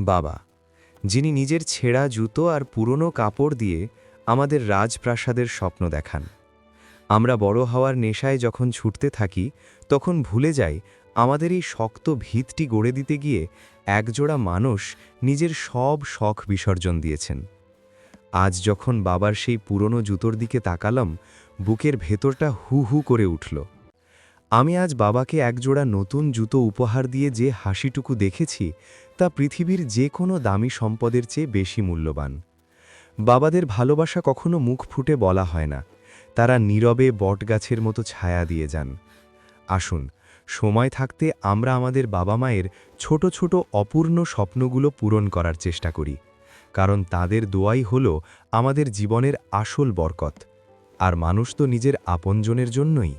বাবা, যিনি নিজের ছেঁড়া জুতো আর পুরনো কাপড় দিয়ে আমাদের রাজপ্রাসাদের স্বপ্ন দেখান। আমরা বড় হওয়ার নেশায় যখন ছুটতে থাকি তখন ভুলে যাই আমাদের এই শক্ত ভিতটি গড়ে দিতে গিয়ে একজোড়া মানুষ নিজের সব শখ বিসর্জন দিয়েছেন। আজ যখন বাবার সেই পুরনো জুতোর দিকে তাকালাম, বুকের ভেতরটা হু হু করে উঠল। আমি আজ বাবাকে একজোড়া নতুন জুতো উপহার দিয়ে যে হাসিটুকু দেখেছি তা পৃথিবীর যে কোনো দামি সম্পদের চেয়ে বেশি মূল্যবান। বাবাদের ভালোবাসা কখনো মুখ ফুটে বলা হয় না, তারা নীরবে বটগাছের মতো ছায়া দিয়ে যান। আসুন, সময় থাকতে আমরা আমাদের বাবা মায়ের ছোট ছোট অপূর্ণ স্বপ্নগুলো পূরণ করার চেষ্টা করি, কারণ তাদের দোয়াই হলো আমাদের জীবনের আসল বরকত। আর মানুষ তো নিজের আপনজনের জন্যই।